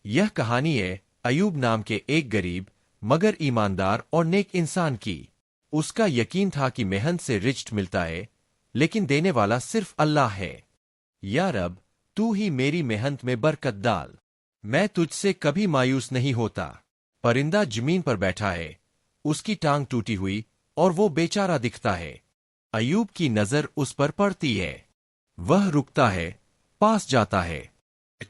यह कहानी है अयूब नाम के एक गरीब मगर ईमानदार और नेक इंसान की। उसका यकीन था कि मेहनत से रिज्क मिलता है, लेकिन देने वाला सिर्फ अल्लाह है। या रब, तू ही मेरी मेहनत में बरकत डाल, मैं तुझसे कभी मायूस नहीं होता। परिंदा जमीन पर बैठा है, उसकी टांग टूटी हुई और वो बेचारा दिखता है। अयूब की नजर उस पर पड़ती है। वह रुकता है, पास जाता है।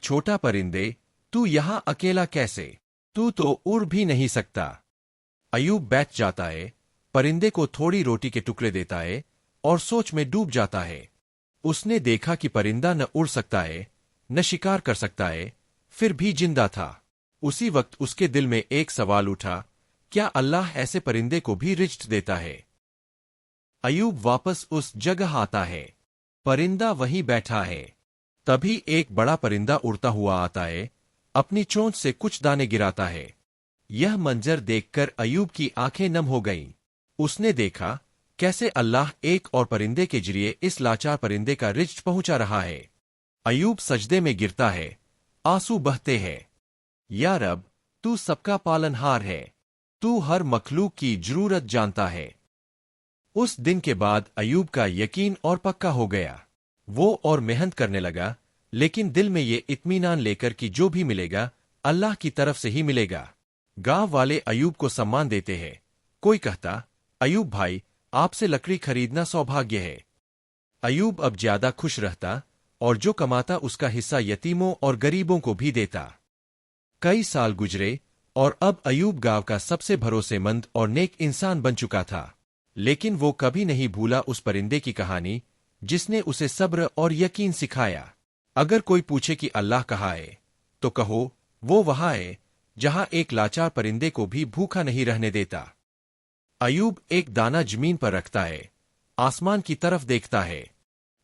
छोटा परिंदे, तू यहां अकेला कैसे? तू तो उड़ भी नहीं सकता। अयूब बैठ जाता है, परिंदे को थोड़ी रोटी के टुकड़े देता है और सोच में डूब जाता है। उसने देखा कि परिंदा न उड़ सकता है, न शिकार कर सकता है, फिर भी जिंदा था। उसी वक्त उसके दिल में एक सवाल उठा, क्या अल्लाह ऐसे परिंदे को भी रिज्क देता है? अयूब वापस उस जगह आता है। परिंदा वहीं बैठा है। तभी एक बड़ा परिंदा उड़ता हुआ आता है, अपनी चोंच से कुछ दाने गिराता है। यह मंजर देखकर अयूब की आंखें नम हो गईं। उसने देखा कैसे अल्लाह एक और परिंदे के जरिए इस लाचार परिंदे का रिज्क पहुंचा रहा है। अयूब सजदे में गिरता है, आंसू बहते हैं। या रब, तू सबका पालनहार है, तू हर मखलूक की जरूरत जानता है। उस दिन के बाद अयूब का यकीन और पक्का हो गया। वो और मेहनत करने लगा, लेकिन दिल में ये इत्मीनान लेकर कि जो भी मिलेगा अल्लाह की तरफ से ही मिलेगा। गांव वाले अयूब को सम्मान देते हैं। कोई कहता, अयूब भाई, आपसे लकड़ी खरीदना सौभाग्य है। अयूब अब ज्यादा खुश रहता और जो कमाता उसका हिस्सा यतीमों और गरीबों को भी देता। कई साल गुजरे और अब अयूब गांव का सबसे भरोसेमंद और नेक इंसान बन चुका था। लेकिन वो कभी नहीं भूला उस परिंदे की कहानी, जिसने उसे सब्र और यकीन सिखाया। अगर कोई पूछे कि अल्लाह कहाँ है, तो कहो, वो वहां है जहां एक लाचार परिंदे को भी भूखा नहीं रहने देता। अयूब एक दाना जमीन पर रखता है, आसमान की तरफ देखता है।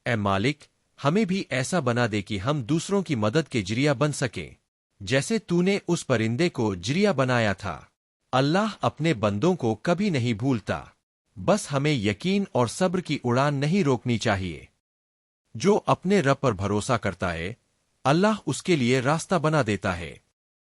ए मालिक, हमें भी ऐसा बना दे कि हम दूसरों की मदद के जरिया बन सकें, जैसे तूने उस परिंदे को जरिया बनाया था। अल्लाह अपने बंदों को कभी नहीं भूलता। बस हमें यकीन और सब्र की उड़ान नहीं रोकनी चाहिए। जो अपने रब पर भरोसा करता है, अल्लाह उसके लिए रास्ता बना देता है।